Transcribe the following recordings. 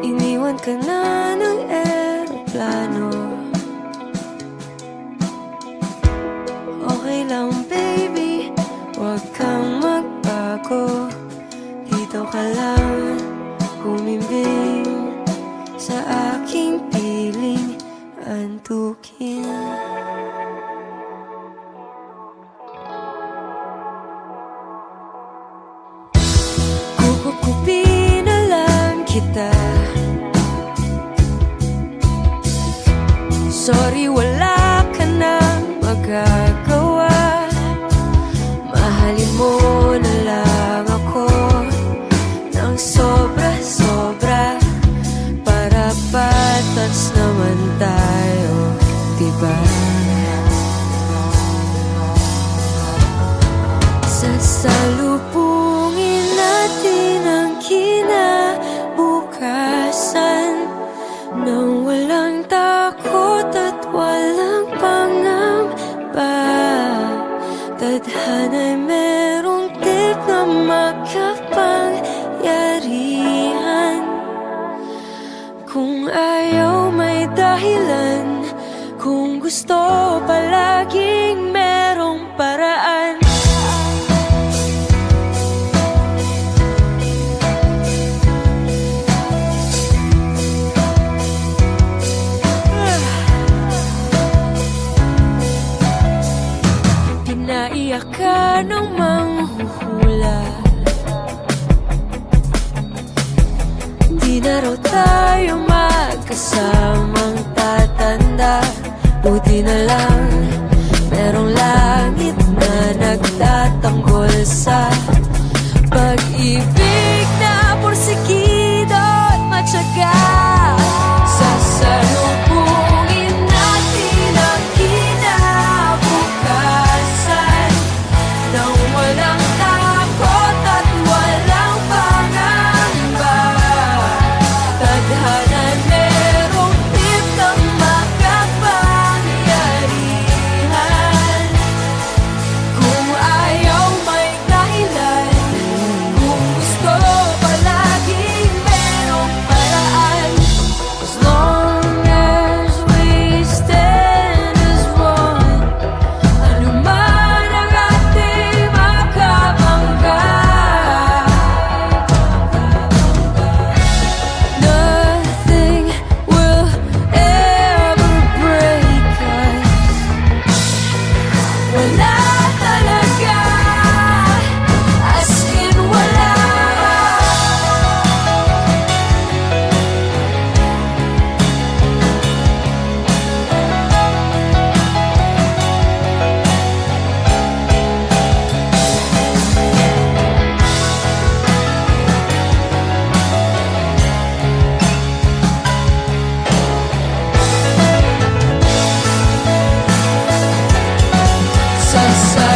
Iniwan ka na ng eroplano. Okay lang baby, huwag kang magbago. Dito ka lang humimbing sa aking piling antukin. Kukupin na lang kita. Sorry, wala ka nang magagawa. Mahalin mo na lang ako ng sobra-sobra, para patas naman tayo, diba? Sasalubungin natin ang kinabukasan nang walang takot at walang pangamba. Tadhana'y merong tip na makapangyarihan. Kung ayaw may dahilan, kung gusto palaging merong paraan. Naiyak ka ng manghuhula. Di na raw tayo magkasamang tatanda. Buti na lang merong langit na nagtatanggol sa pag-ibig na porsigido at matyaga. Sasalubungin natin ang kinabukasan nang walang takot at walang pangamba. Tadhana'y merong tip na makapangyarihan. Kung ayaw may dahilan, kung gusto palaging merong paraan. As long as we stand as one, anuman ang ating makabangga. Nothing will ever break us. Wala talaga, as in wala.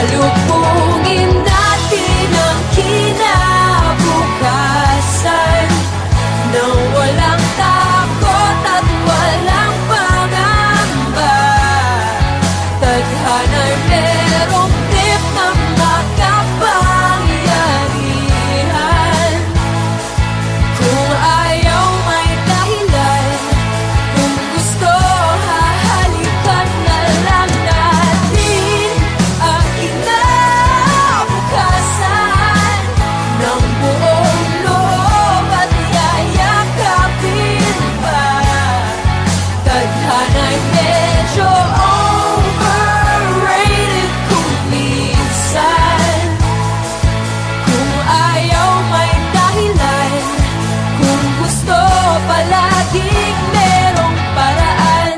Sasalubungin natin ang kinabukasan nang walang takot at walang pangamba. Tadhana'y merong tip na makapangyarihan. Kung ayaw may dahilan, kung gusto hahalikan na lang natin ang kinabukasan ng buong loob at yayakapin pa. Tadhana'y medyo overrated kung minsan. Kung ayaw may dahilan, kung gusto palaging merong paraan.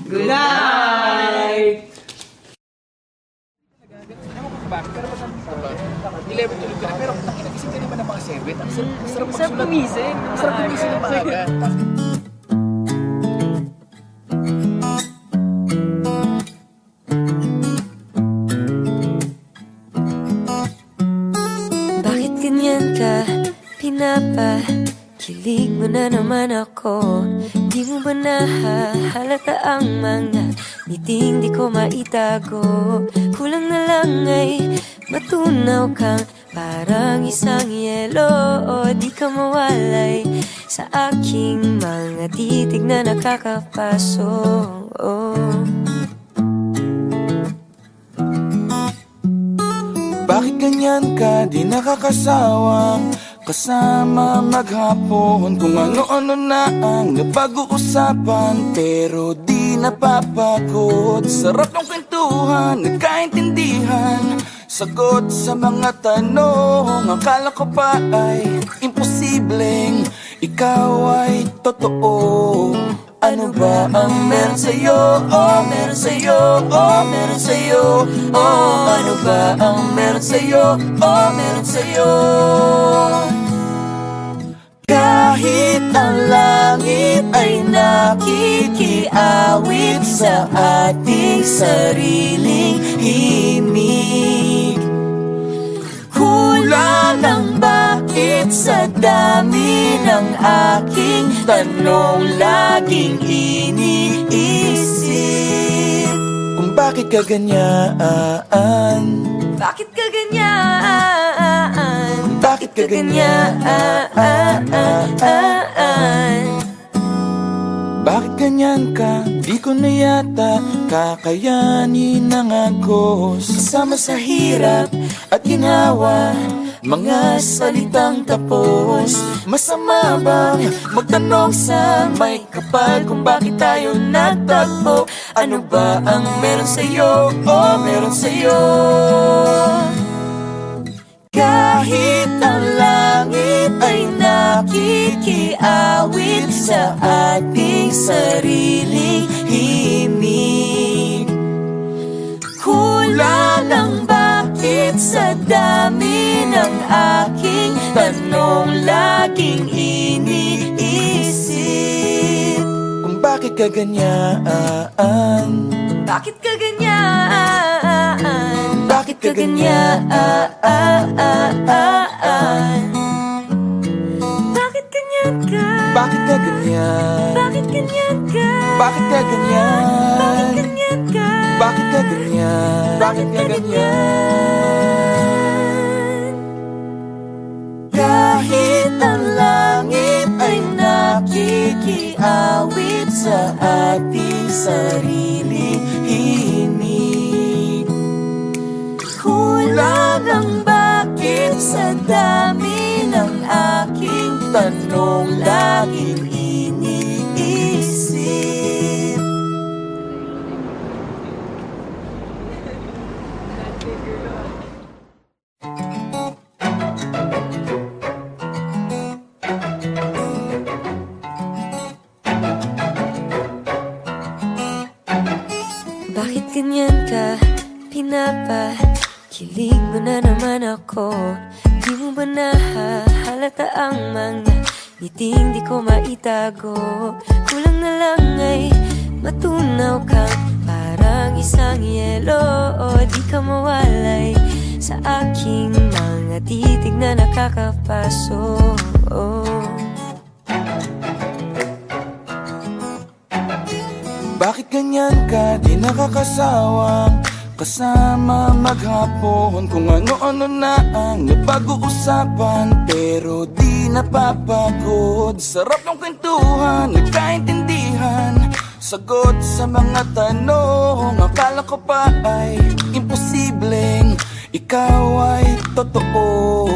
Good night! Eleven tulog ka na, pero nagising ka naman ng mga 7. Ang sarap Sarap gumising. Sarap gumising ng maaga. ka, pinapakilig mo na naman ako. Di mo ba nahahalata ang mga ngiting di ko maitago? Kulang na lang ay matunaw kang parang isang yelo. Di ka mawalay sa aking mga titig na nakakapaso. Bakit ganyan ka, di nakakasawang kasama maghapon? Kung ano-ano na ang napag-uusapan, pero di napapagod. Sarap ng kwentuhan, nagkaintindihan, sagot sa mga tanong. Akala ko pa ay imposibleng ikaw ay totoo. Ano ba ang meron sa'yo? Oh, meron sa'yo. Oh, meron sa'yo. Oh, ano ba ang meron sa'yo? Oh, meron sa'yo. Kahit ang langit ay nakikiawit sa ating sariling himig, kulang ang bakit sa dami ng aking tanong laging iniisip. Kung bakit ka ganyan, bakit ka ganyan? bakit ka ganyan, bakit ganyan ka? Di ko na yata kakayanin ang agos. Kasama sa hirap at ginawa, mga salitang tapos. Masama bang magtanong sa may kapal kung bakit tayo nagtagpo? Ano ba ang meron sa'yo? Oh, meron sa'yo. Kahit ang langit ay nakikiawit sa ating sariling himig, kulang ang bakit sa dami ng aking tanong laging iniisip. Kung bakit ka ganyan, Bakit ka ganyan? bakit ka ganyan, Bakit ganyan ka? bakit ka ganyan, Bakit ganyan ka? bakit ka ganyan, Bakit ganyan ka? bakit ka ganyan, bakit ka ganyan? Kahit ang langit ay nakikiawit sa ating sariling himig, kulang ang bakit sa dami ng aking tanong laging iniisip. Bakit ganyan ka? Pinapakilig mo na naman ako. Di mo ba nahahalata ang mga ngiting di ko maitago? Kulang na lang ay matunaw kang parang isang yelo. Di ka mawalay sa aking mga titig na nakakapaso. Bakit ganyan ka, di nakakasawang kasama maghapon? Kung ano-ano na ang napag-uusapan, pero di napapagod. Sarap ng kwentuhan, nagkaintindihan, sagot sa mga tanong. Akala ko pa ay imposibleng ikaw ay totoo.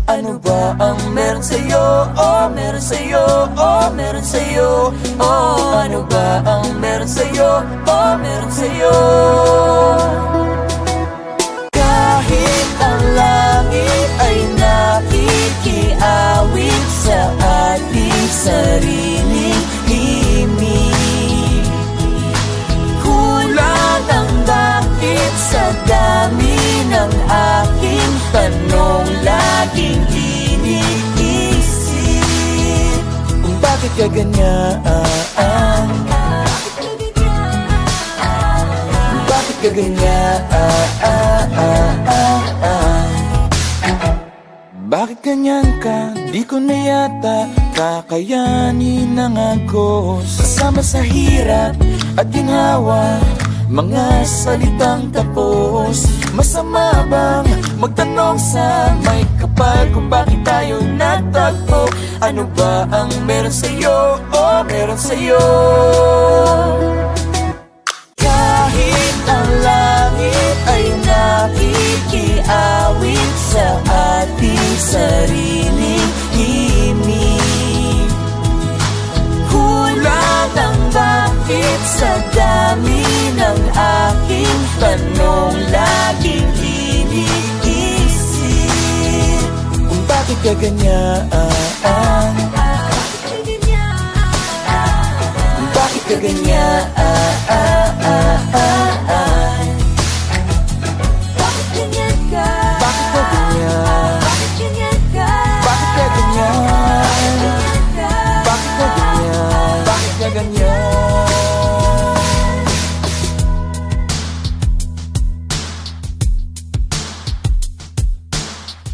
Ano ba ang meron sa'yo? Oh, meron sa'yo. Oh, meron sa'yo. Oh, ano ba ang meron sa'yo? Oh, meron sa'yo. Kahit ang langit ay nakikiawit sa ating sariling himig, kulang ang bakit sa dami ng aking tanong laging iniisip. Kung bakit ka ganyan, bakit ka ganyan, Bakit ganyan ka? Di ko na yata kakayanin ng agos. Kasama sa hirap at ginhawa, mga salitang tapos. Masama bang magtanong sa may kapal kung bakit tayo natagpo? Ano ba ang meron sa'yo? Oh, meron sa'yo. Kahit ang langit ay nakikiawit sa ating sariling himig, kulang ang bakit sa dami ng aking tanong laging iniisip. Kung bakit ka ganyan? Bakit ka ganyan? Bakit ganyan ka? Bakit ka ganyan? Bakit ganyan ka? Bakit ka ganyan? Bakit ka ganyan? Bakit ka ganyan?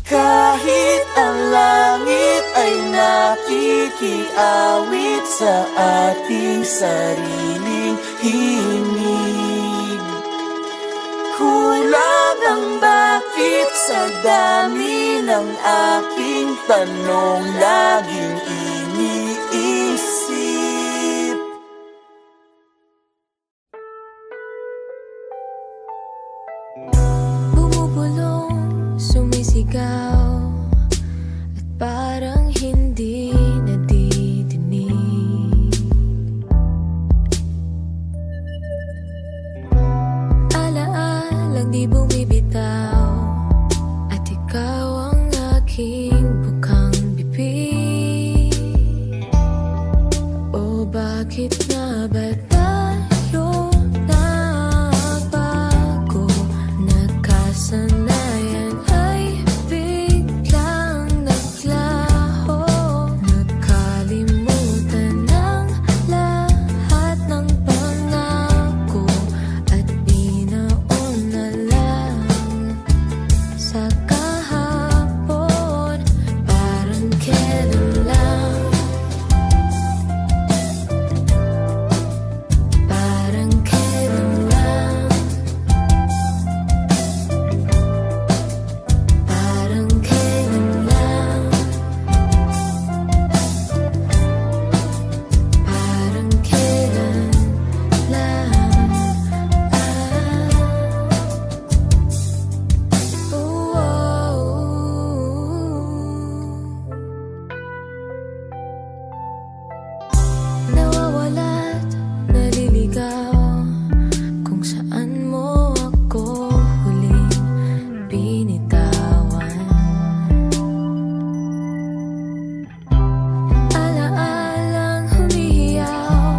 Kahit ang langit ay nakikiawit sa ating sariling himig, kulang ang bakit sa dami ng aking tanong laging iniisip. Bumubulong, sumisigaw, at parang hindi nadidinig. Alaalang di bumibitaw, at ikaw ang aking bukang bibig. O bakit nga ba tayo nagbago? Nagkasanayan ay biglang naglaho, nakalimutan ng lahat ng pangako, at binaon na lang sa kahapon. Parang kailan lang, parang kailan lang, parang kailan lang, parang kailan lang. Nawawala't naliligaw kung saan mo ako huling binitawan. Alaalang humihiyaw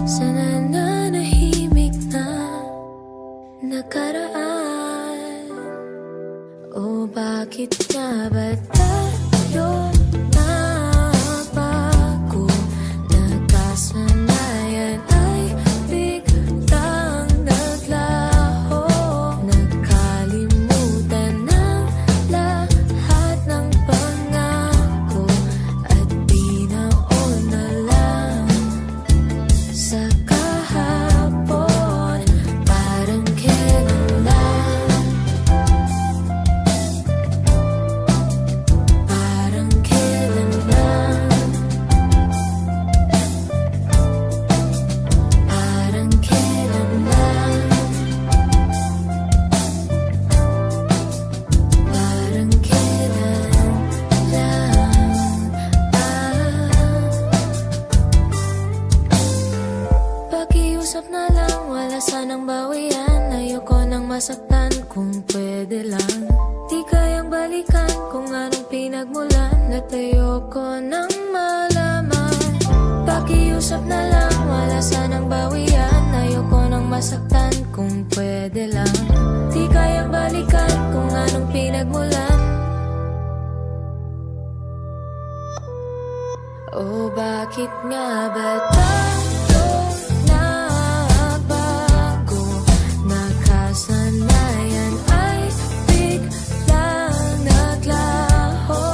sa nananahimik na nakaraan. O bakit nga ba tayo nagbago? Nagkasanayan ay biglang naglaho, nakalimutan ng lahat ng pangako, at binaon na lang sa kahapon. Parang kailan lang, parang kailan lang, parang kailan lang, parang kailan lang. Pakiusap na lang, wala sanang bawian. Ayoko nang masaktan, kung pwede lang. Di kayang balikan kung anong pinagmulan, at ayoko nang malaman. Pakiusap na lang, wala sanang bawian. Ayoko nang masaktan, kung pwede lang. Di kayang balikan kung anong pinagmulan. O bakit nga ba tayo nagbago? Nakasanayan ay biglang naglaho,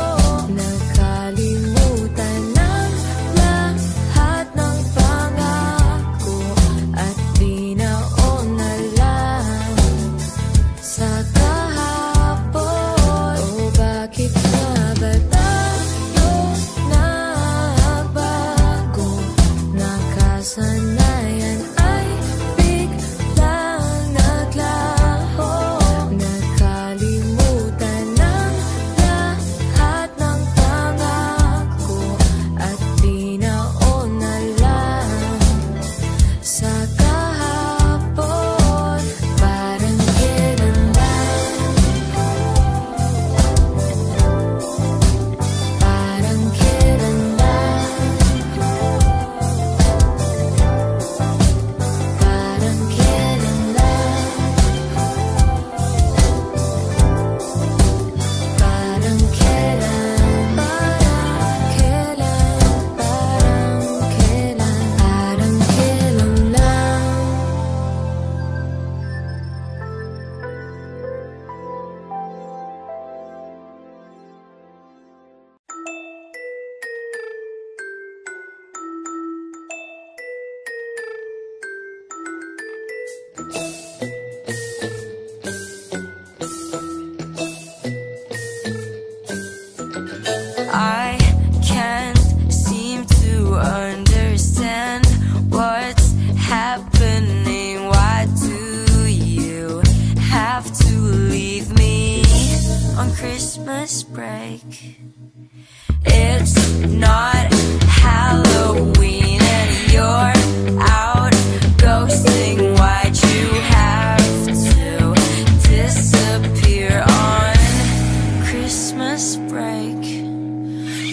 Christmas break. It's not Halloween and you're out ghosting. Why'd you have to disappear on Christmas break?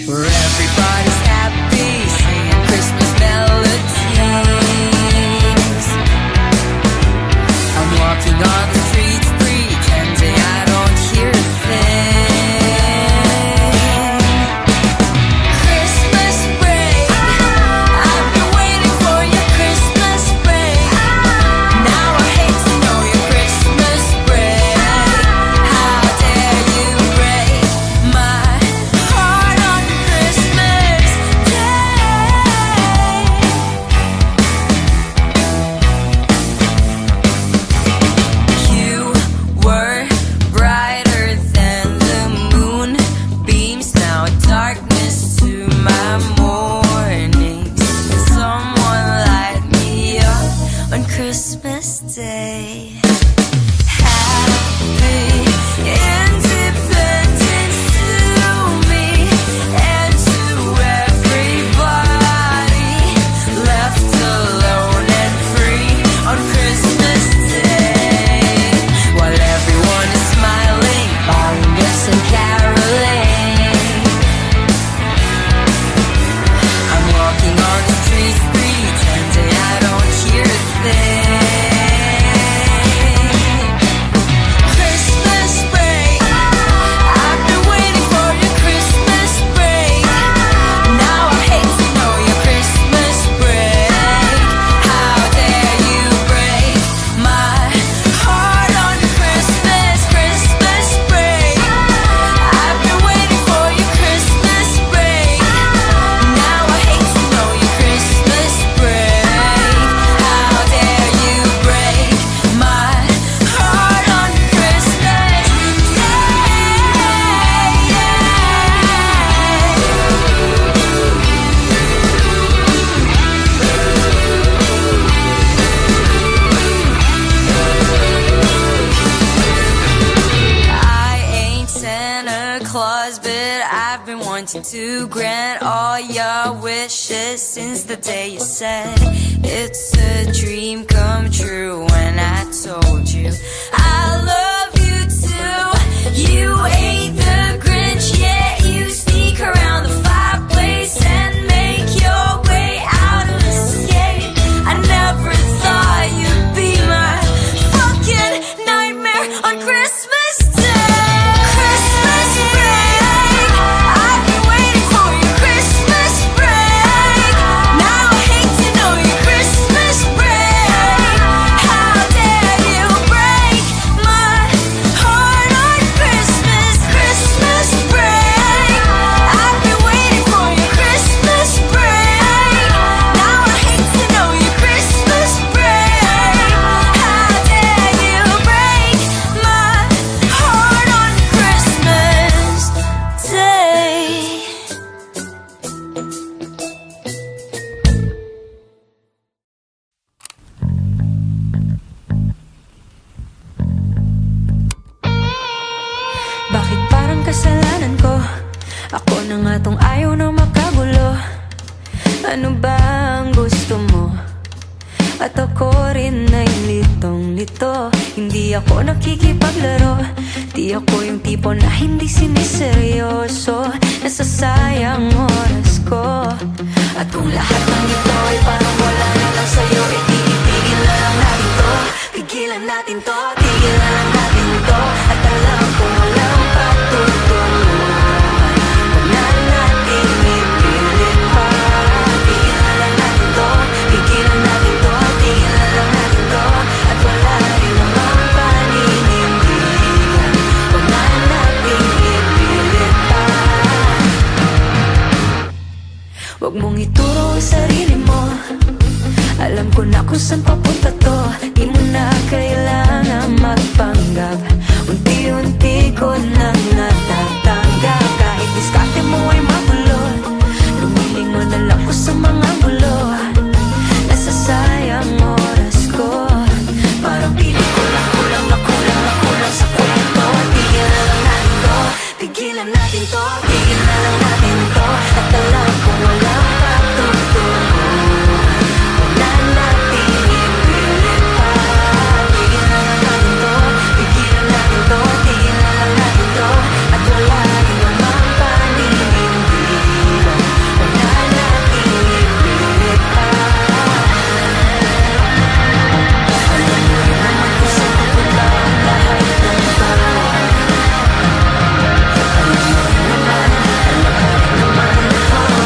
Where everybody's happy, singing Christmas melodies. I'm walking on the streets pretending I don't hear a thing. Christmas break, I've been waiting for your Christmas break. Now I hate to know your Christmas break. How dare you break my heart on Christmas Day? You were brighter than the moonbeams, now darkness to my mornings. Someone light me up on Christmas Day. Happy Independence to me and to everybody left alone and free on Christmas Day. While everyone is smiling, buying gifts and caroling, I'm walking on the streets pretending I don't hear a thing. Christmas break, I've been waiting for your Christmas break. Now I hate to know your Christmas break. How dare you break my heart on Christmas break? I've been waiting for your Christmas break. Now I hate to know your Christmas break. How dare you break my heart on Christmas I ain't Santa Claus, but I've been wanting to grant all your wishes since the day you said it's a dream come true. When I told you I love you too, you ain't the Grinch yet. You sneak around the fireplace and make your way out of the escape. I never thought you'd be my fucking nightmare on Christmas Day. Christmas break, I've been waiting for your Christmas break. Now I hate to know your Christmas break. How dare you break my heart on Christmas break? I've been waiting for your Christmas break. Now I hate to know your Christmas break. How dare you break my heart on Christmas Day? Bakit parang kasalanan ko? Ako na nga tong ayaw na makagulo. Ano ba ang gusto mo? At ako rin ay litong-lito. Hindi ako nakikipaglaro. Di ako yung tipo na hindi siniseryoso. Nasasayang oras ko. At kung lahat ng ito ay parang wala na lang sa'yo, eh di itigil na lang natin to. Tigilan natin to, tigilan lang natin to. At alam ko walang patutunguhan. Huwag na natin ipilit pa. Tigilan lang natin to, tigilan natin to, tigilan lang natin to. At wala rin namang paninindigan. Huwag na natin ipilit pa. Huwag mong ituro ang sarili mo. Alam ko na kung saan papunta to. Di mo na kailangan magpanggap. Unti-unti ko nang natatanggap. Kahit diskarte mo ay magulo, lumilingon na lang ko sa mga gulo. Nasasayang oras ko. Parang piling ko lang kulang na kulang na kulang sa kwento. Tigilan lang natin to, tigilan tigilan natin to, tigil na lang natin to. At alam kong walang patutunguhan, wala natin ipilit pa. Tigil na lang natin to, tigilan natin to, tigil na lang natin to. At wala rin namang paninindigan, wala natin ipilit pa. Alam mo rin naman kung saan pupunta ang lahat ng to. Alam mo rin naman, alam mo rin naman, oh.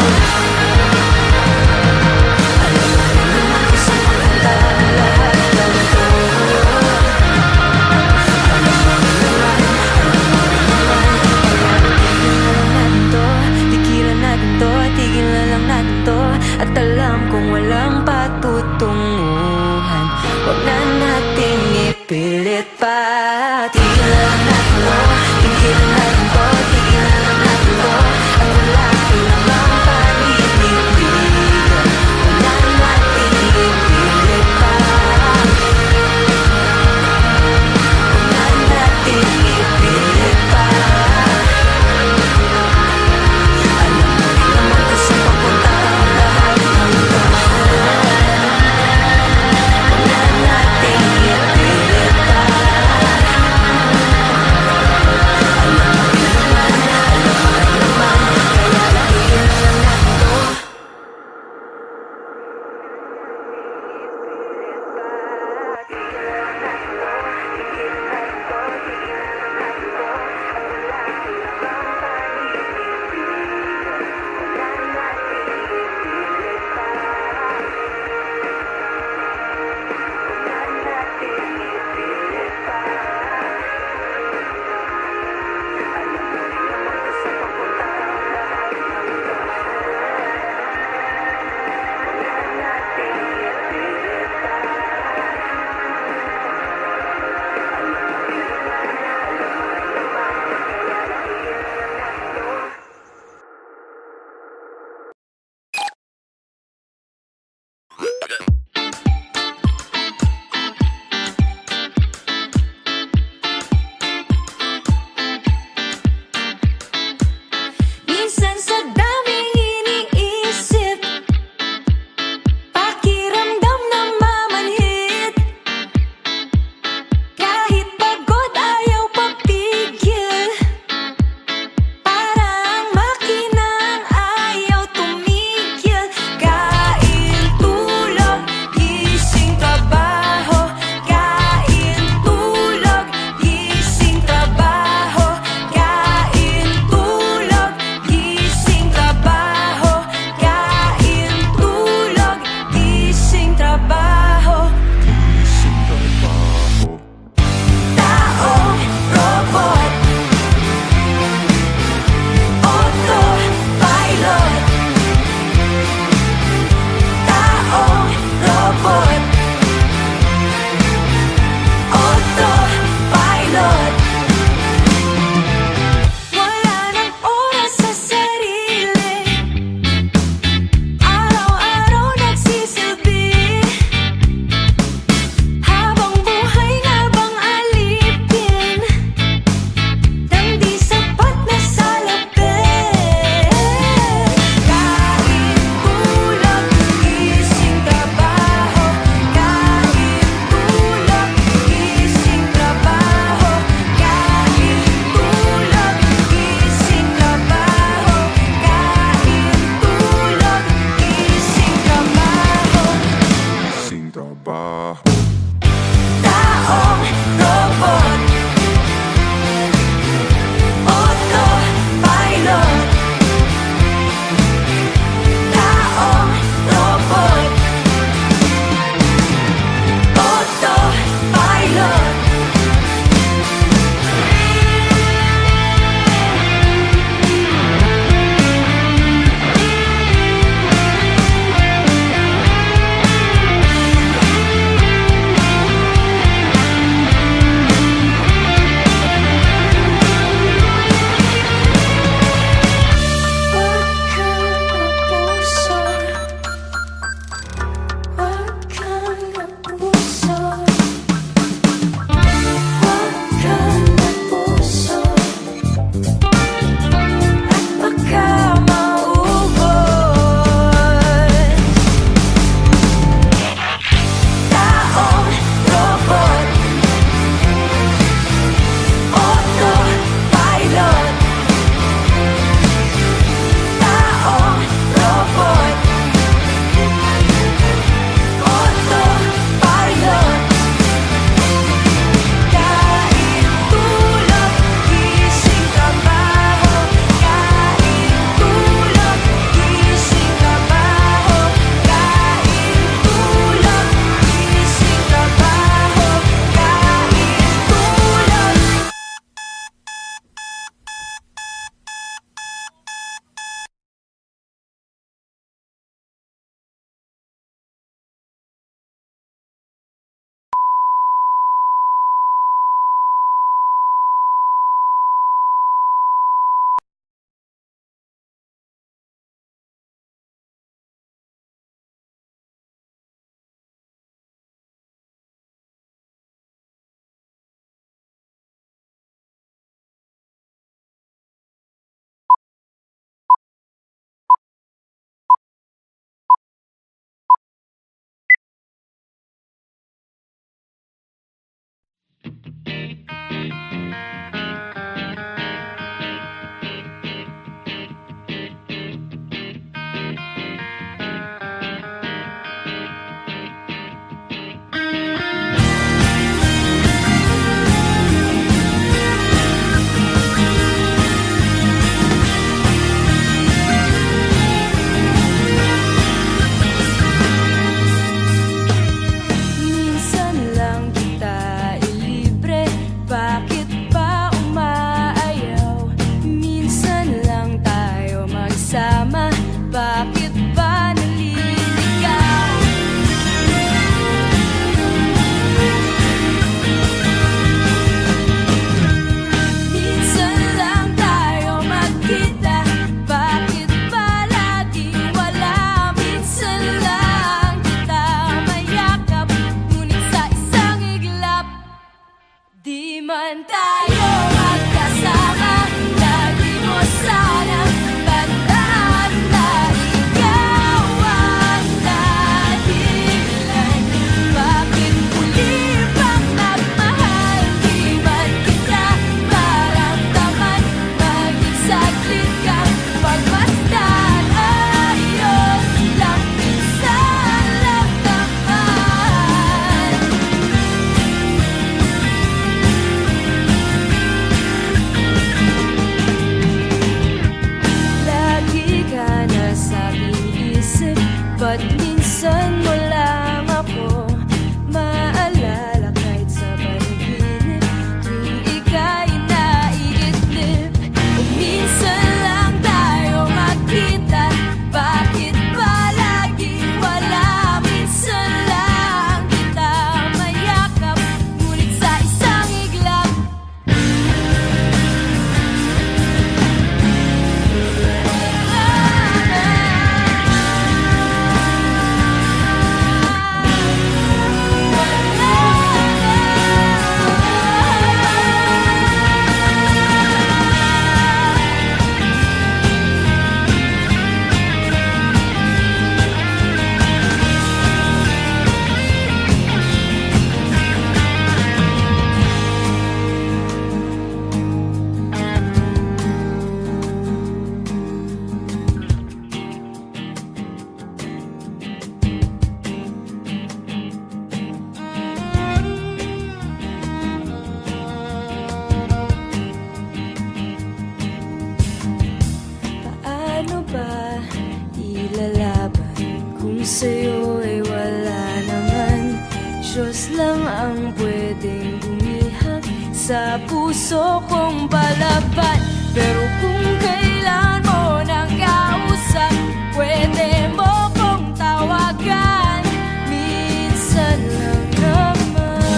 puso kong palaban. Pero kung kailan mo nang kausap, pwede mo kong tawagan. Minsan lang naman.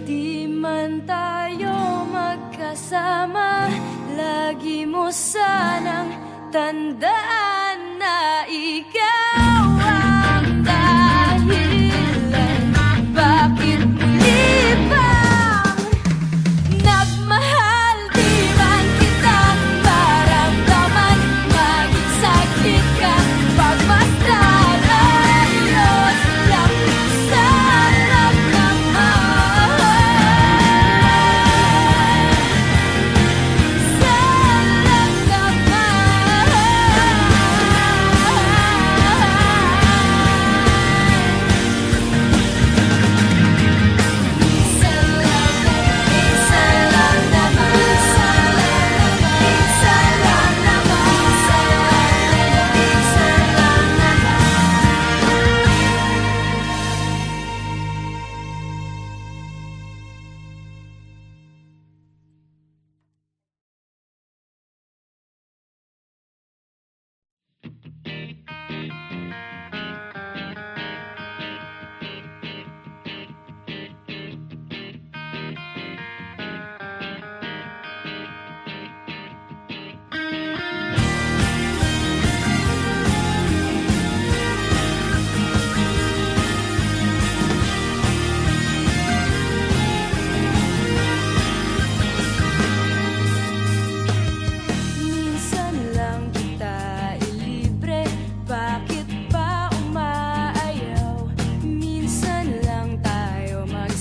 Di man tayo magkasama, lagi mo sanang tandaan na ikaw ang dahilan bakit muli bang nagmahal. Di man kita maramdaman, maging sakit ka pagmasdan. Ayos lang sa nagmamahal.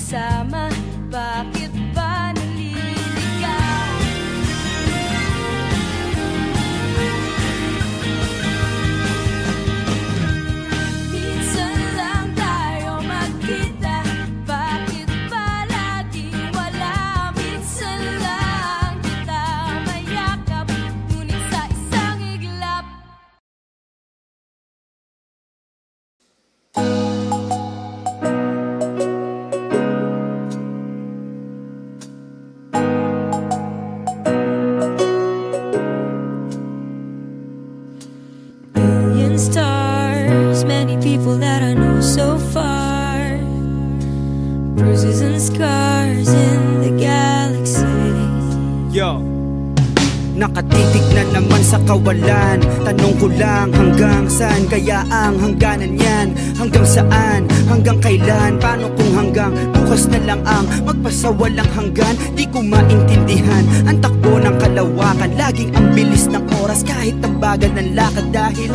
Sa stars, many people that I know so far, bruises and scars in the galaxy. Yo, nakatitig na naman sa kawalan. Tanong ko lang hanggang saan kaya ang hangganan yan? Hanggang saan? Hanggang kailan? Paano kung hanggang bukas na lang ang magpasawalang hanggan? Di ko maintindihan ang takbo ng kalawakan. Laging ang bilis ng oras kahit ang bagal ng lakad. Dahil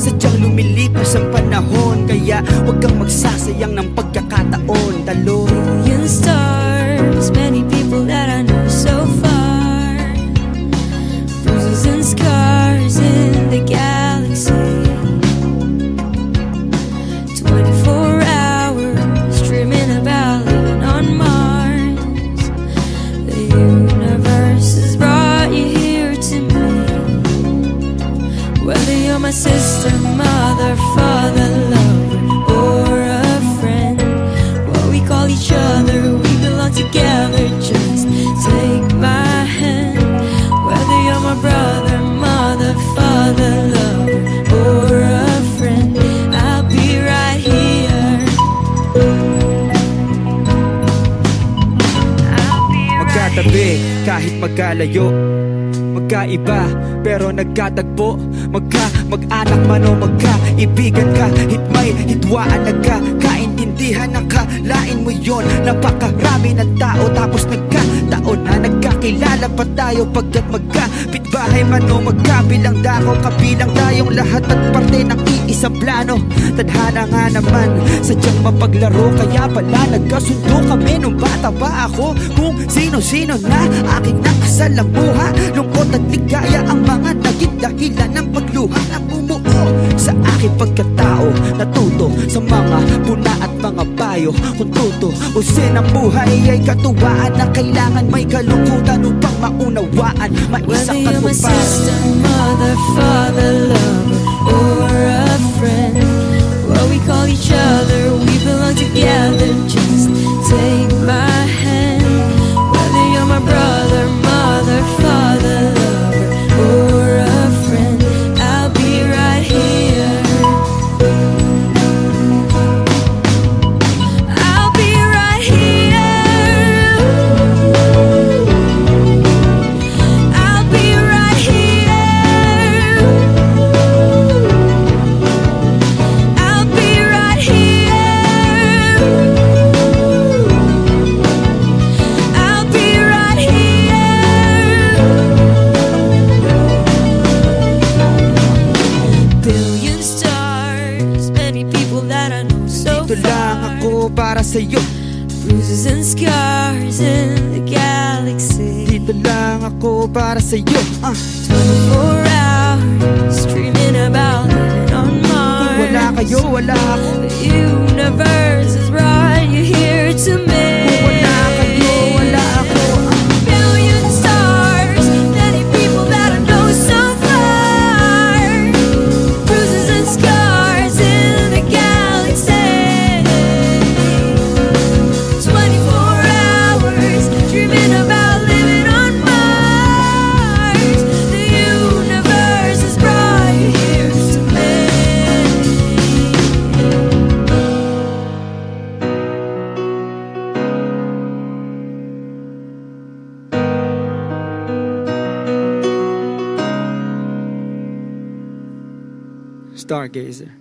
sadyang lumilipas ang panahon, kaya huwag kang magsasayang ng pagkakataon. Talon billion stars, many people that I know so far, bruises and scars in the galaxy. 24 hours dreaming about living on Mars. The universe has brought you here to me. Whether you're my sister, mother, father, lover, or a friend, what we call each other, we belong together. Just take my hand. Whether you're my brother, mother, father, lover, or a friend, I'll be right here. magkatabi kahit magkalayo, magkaiba pero nagkatagpo. Mag-anak man o magkaibigan ka, hitmay, hitwaan, nagkakaintindihan. Nakalain mo yon, napakarami ng tao, tapos nagkataon na nagkakilala pa tayo. Pagkat magkapitbahay man o magkabilang dako, kabilang tayong lahat at parte ng iisang plano. Tadhana nga naman, sadyang mapaglaro, kaya pala nagkasundo kami nung bata pa ako. Kung sino-sino na aking nakasalamuha, lungkot at ligaya ang mga naging dahilan ng pagluha na bumuo sa aking pagkatao. Natuto sa mga puna at mga payo, kung tutuusin ang buhay ay katuwaan na kailangan may kalungkutan upang maunawaan. May isang Whether you're my sister, mother, father, lover, or a friend, what we call each other, we belong together. Just take my hand. sa'yo. Bruises and scars in the galaxy. Dito lang ako para sa'yo 24 hours dreaming about living on Mars. Kung wala kayo, wala ako. The universe has brought you here to me. Kung wala kayo, wala ako. Billion stars, many people that I know so far. Bruises and scars in the galaxy. 24 hours dreaming about living on Mars. The universe has brought you here to me. Stargazer.